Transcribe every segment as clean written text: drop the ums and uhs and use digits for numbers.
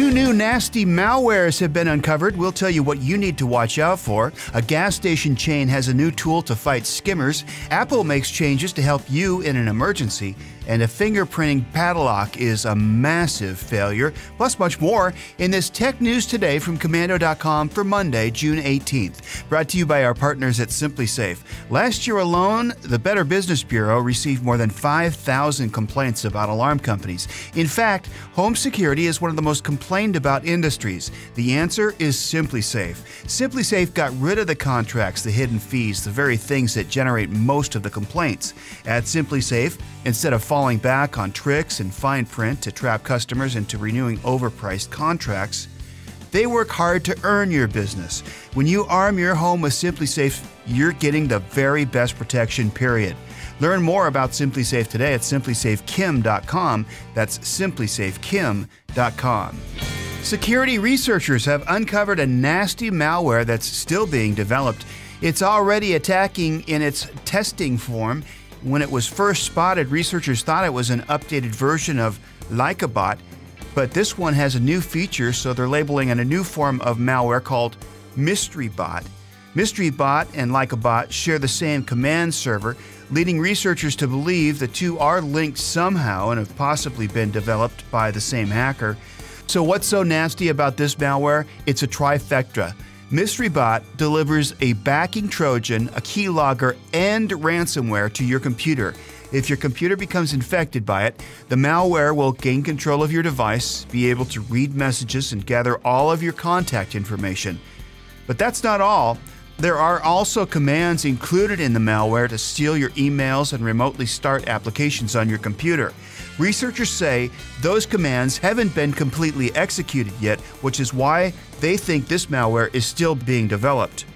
Two new nasty malwares have been uncovered. We'll tell you what you need to watch out for. A gas station chain has a new tool to fight skimmers. Apple makes changes to help you in an emergency. And a fingerprinting padlock is a massive failure. Plus much more in this Tech News Today from Komando.com for Monday, June 18th. Brought to you by our partners at SimpliSafe. Last year alone, the Better Business Bureau received more than 5,000 complaints about alarm companies. In fact, home security is one of the most complained about industries. The answer is SimpliSafe. SimpliSafe got rid of the contracts, the hidden fees, the very things that generate most of the complaints. At SimpliSafe, instead of falling back on tricks and fine print to trap customers into renewing overpriced contracts, they work hard to earn your business. When you arm your home with SimpliSafe, you're getting the very best protection, period. Learn more about SimpliSafe today at SimpliSafeKim.com. That's SimpliSafeKim.com. Security researchers have uncovered a nasty malware that's still being developed. It's already attacking in its testing form. When it was first spotted, researchers thought it was an updated version of LikeABot, but this one has a new feature, so they're labeling it a new form of malware called MysteryBot. MysteryBot and LikeABot share the same command server, leading researchers to believe the two are linked somehow and have possibly been developed by the same hacker. So what's so nasty about this malware? It's a trifecta. MysteryBot delivers a backing Trojan, a keylogger, and ransomware to your computer. If your computer becomes infected by it, the malware will gain control of your device, be able to read messages, and gather all of your contact information. But that's not all. There are also commands included in the malware to steal your emails and remotely start applications on your computer. Researchers say those commands haven't been completely executed yet, which is why they think this malware is still being developed.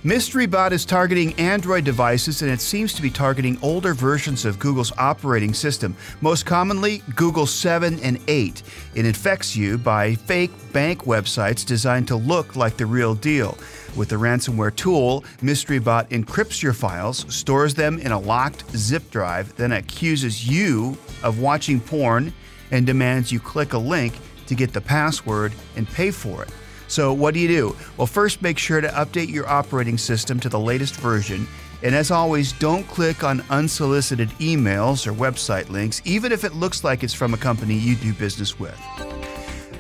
MysteryBot is targeting Android devices, and it seems to be targeting older versions of Google's operating system, most commonly Google 7 and 8. It infects you by fake bank websites designed to look like the real deal. With the ransomware tool, MysteryBot encrypts your files, stores them in a locked zip drive, then accuses you of watching porn and demands you click a link to get the password and pay for it. So what do you do? Well, first make sure to update your operating system to the latest version. And as always, don't click on unsolicited emails or website links, even if it looks like it's from a company you do business with.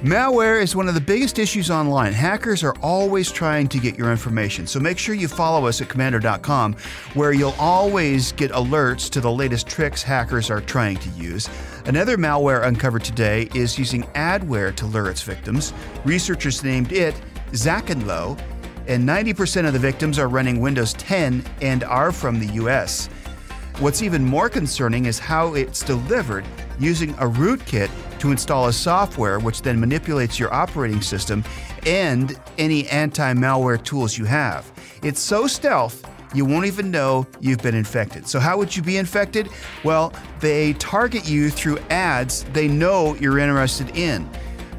Malware is one of the biggest issues online. Hackers are always trying to get your information, so make sure you follow us at Komando.com, where you'll always get alerts to the latest tricks hackers are trying to use. Another malware uncovered today is using adware to lure its victims. Researchers named it Zackenlow, and 90% of the victims are running Windows 10 and are from the US. What's even more concerning is how it's delivered, using a rootkit to install a software which then manipulates your operating system and any anti-malware tools you have. It's so stealth, you won't even know you've been infected. So how would you be infected? Well, they target you through ads they know you're interested in.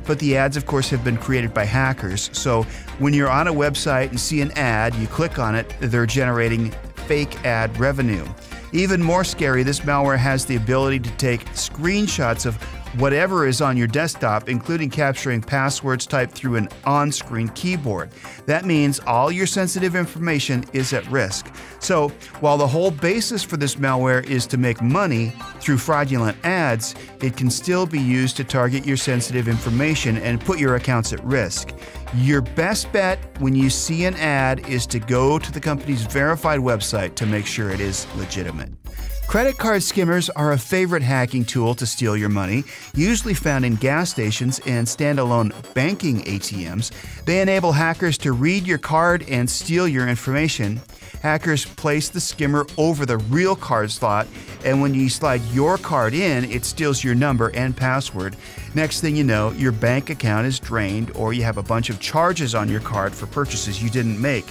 But the ads, of course, have been created by hackers. So when you're on a website and see an ad, you click on it, they're generating fake ad revenue. Even more scary, this malware has the ability to take screenshots of whatever is on your desktop, including capturing passwords typed through an on-screen keyboard. That means all your sensitive information is at risk. So, while the whole basis for this malware is to make money through fraudulent ads, it can still be used to target your sensitive information and put your accounts at risk. Your best bet when you see an ad is to go to the company's verified website to make sure it is legitimate. Credit card skimmers are a favorite hacking tool to steal your money, usually found in gas stations and standalone banking ATMs. They enable hackers to read your card and steal your information. Hackers place the skimmer over the real card slot, and when you slide your card in, it steals your number and password. Next thing you know, your bank account is drained, or you have a bunch of charges on your card for purchases you didn't make.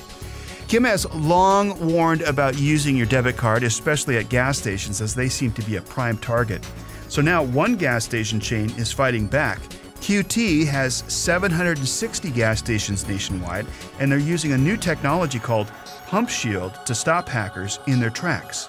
Kim has long warned about using your debit card, especially at gas stations, as they seem to be a prime target. So now one gas station chain is fighting back. QT has 760 gas stations nationwide, and they're using a new technology called Pump Shield to stop hackers in their tracks.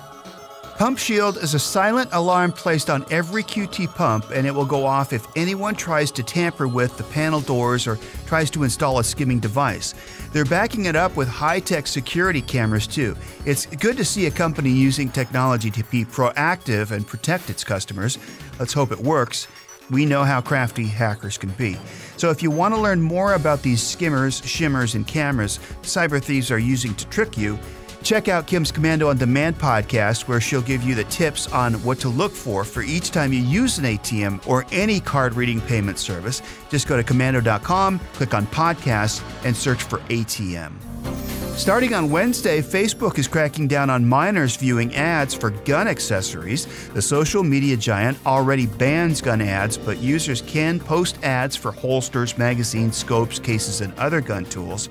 Pump Shield is a silent alarm placed on every QT pump, and it will go off if anyone tries to tamper with the panel doors or tries to install a skimming device. They're backing it up with high-tech security cameras too. It's good to see a company using technology to be proactive and protect its customers. Let's hope it works. We know how crafty hackers can be. So if you want to learn more about these skimmers, shimmers, and cameras cyber thieves are using to trick you, check out Kim's Komando on Demand podcast, where she'll give you the tips on what to look for each time you use an ATM or any card reading payment service. Just go to komando.com, click on podcasts, and search for ATM. Starting on Wednesday, Facebook is cracking down on minors viewing ads for gun accessories. The social media giant already bans gun ads, but users can post ads for holsters, magazines, scopes, cases, and other gun tools.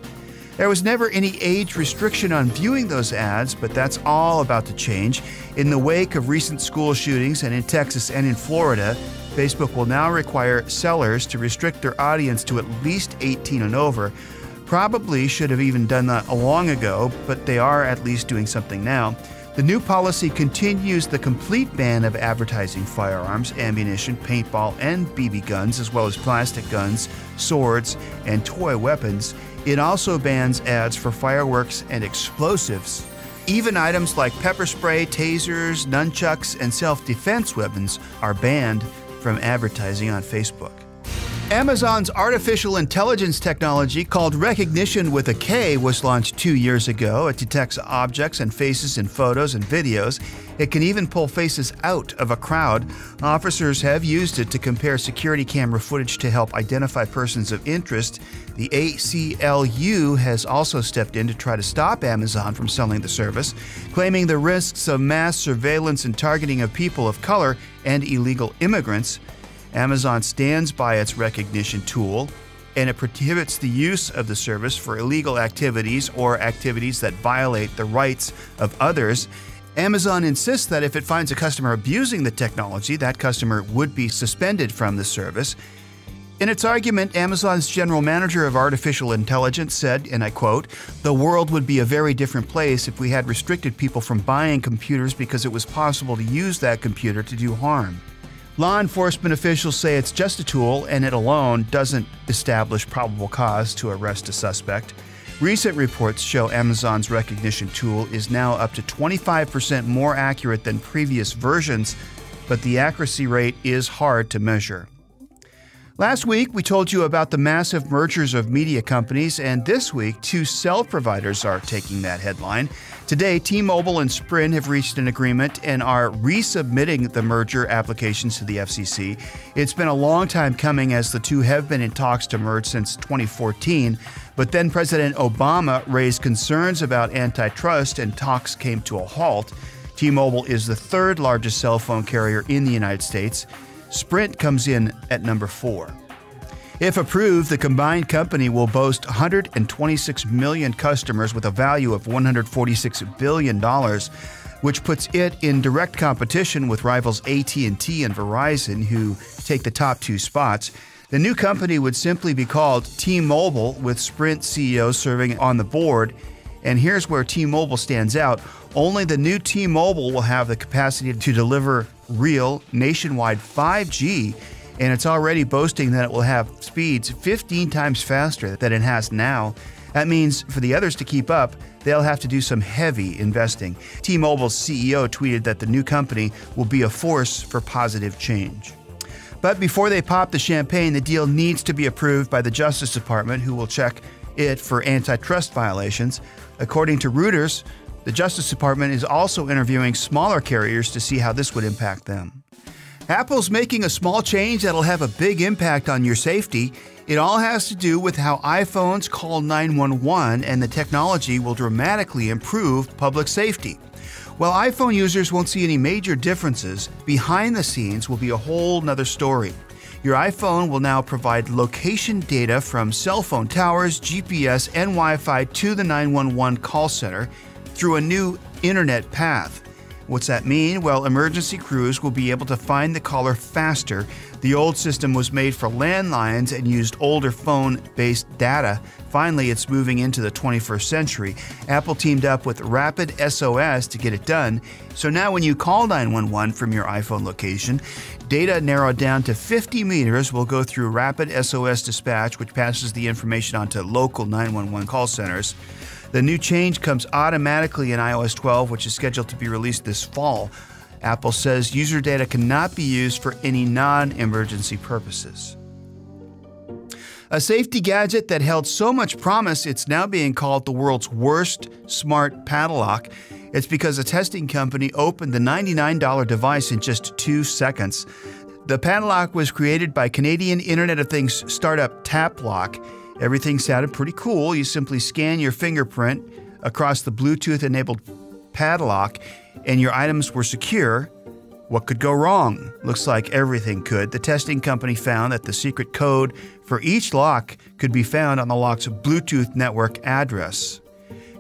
There was never any age restriction on viewing those ads, but that's all about to change. In the wake of recent school shootings and in Texas and in Florida, Facebook will now require sellers to restrict their audience to at least 18 and over. Probably should have even done that long ago, but they are at least doing something now. The new policy continues the complete ban of advertising firearms, ammunition, paintball, and BB guns, as well as plastic guns, swords, and toy weapons. It also bans ads for fireworks and explosives. Even items like pepper spray, tasers, nunchucks, and self-defense weapons are banned from advertising on Facebook. Amazon's artificial intelligence technology, called Rekognition with a K, was launched 2 years ago. It detects objects and faces in photos and videos. It can even pull faces out of a crowd. Officers have used it to compare security camera footage to help identify persons of interest. The ACLU has also stepped in to try to stop Amazon from selling the service, claiming the risks of mass surveillance and targeting of people of color and illegal immigrants. Amazon stands by its Rekognition tool, and it prohibits the use of the service for illegal activities or activities that violate the rights of others. Amazon insists that if it finds a customer abusing the technology, that customer would be suspended from the service. In its argument, Amazon's general manager of artificial intelligence said, and I quote, "The world would be a very different place if we had restricted people from buying computers because it was possible to use that computer to do harm." Law enforcement officials say it's just a tool, and it alone doesn't establish probable cause to arrest a suspect. Recent reports show Amazon's Rekognition tool is now up to 25% more accurate than previous versions, but the accuracy rate is hard to measure. Last week, we told you about the massive mergers of media companies, and this week, 2 cell providers are taking that headline. Today, T-Mobile and Sprint have reached an agreement and are resubmitting the merger applications to the FCC. It's been a long time coming, as the two have been in talks to merge since 2014, but then President Obama raised concerns about antitrust and talks came to a halt. T-Mobile is the 3rd largest cell phone carrier in the United States. Sprint comes in at number 4. If approved, the combined company will boast 126 million customers with a value of $146 billion, which puts it in direct competition with rivals AT&T and Verizon, who take the top 2 spots. The new company would simply be called T-Mobile, with Sprint CEO serving on the board. And here's where T-Mobile stands out. Only the new T-Mobile will have the capacity to deliver real nationwide 5G, and it's already boasting that it will have speeds 15 times faster than it has now. That means for the others to keep up, they'll have to do some heavy investing. T-Mobile's CEO tweeted that the new company will be a force for positive change. But before they pop the champagne, the deal needs to be approved by the Justice Department, who will check it for antitrust violations. According to Reuters, the Justice Department is also interviewing smaller carriers to see how this would impact them. Apple's making a small change that'll have a big impact on your safety. It all has to do with how iPhones call 911, and the technology will dramatically improve public safety. While iPhone users won't see any major differences, behind the scenes will be a whole nother story. Your iPhone will now provide location data from cell phone towers, GPS, and Wi-Fi to the 911 call center through a new internet path. What's that mean? Well, emergency crews will be able to find the caller faster. The old system was made for landlines and used older phone-based data. Finally, it's moving into the 21st century. Apple teamed up with Rapid SOS to get it done. So now when you call 911 from your iPhone location, data narrowed down to 50 meters will go through Rapid SOS dispatch, which passes the information on to local 911 call centers. The new change comes automatically in iOS 12, which is scheduled to be released this fall. Apple says user data cannot be used for any non-emergency purposes. A safety gadget that held so much promise, it's now being called the world's worst smart padlock. It's because a testing company opened the $99 device in just 2 seconds. The padlock was created by Canadian Internet of Things startup TapLock. Everything sounded pretty cool. You simply scan your fingerprint across the Bluetooth-enabled padlock, and your items were secure. What could go wrong? Looks like everything could. The testing company found that the secret code for each lock could be found on the lock's Bluetooth network address.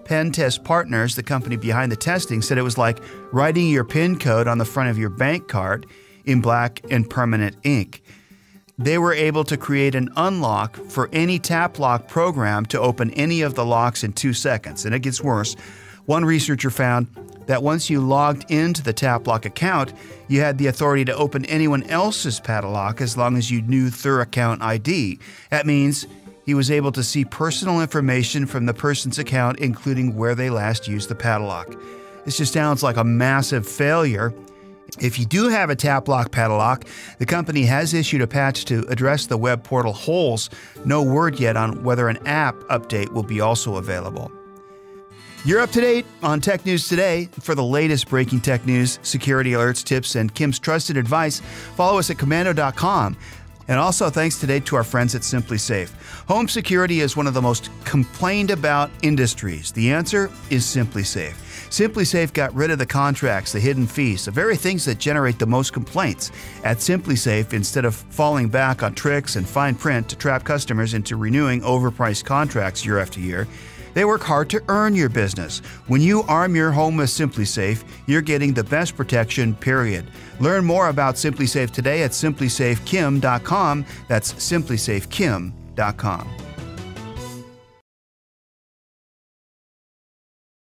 Pen Test Partners, the company behind the testing, said it was like writing your PIN code on the front of your bank card in black and permanent ink. They were able to create an unlock for any TapLock program to open any of the locks in 2 seconds. And it gets worse. One researcher found that once you logged into the TapLock account, you had the authority to open anyone else's padlock as long as you knew their account ID. That means he was able to see personal information from the person's account, including where they last used the padlock. This just sounds like a massive failure. If you do have a TapLock padlock, the company has issued a patch to address the web portal holes. No word yet on whether an app update will be also available. You're up to date on Tech News Today. For the latest breaking tech news, security alerts, tips, and Kim's trusted advice, follow us at Komando.com. And also thanks today to our friends at SimpliSafe. Home security is one of the most complained about industries. The answer is SimpliSafe. SimpliSafe got rid of the contracts, the hidden fees, the very things that generate the most complaints. At SimpliSafe, instead of falling back on tricks and fine print to trap customers into renewing overpriced contracts year after year, they work hard to earn your business. When you arm your home with SimpliSafe, you're getting the best protection, period. Learn more about SimpliSafe today at simplysafekim.com. That's simplysafekim.com.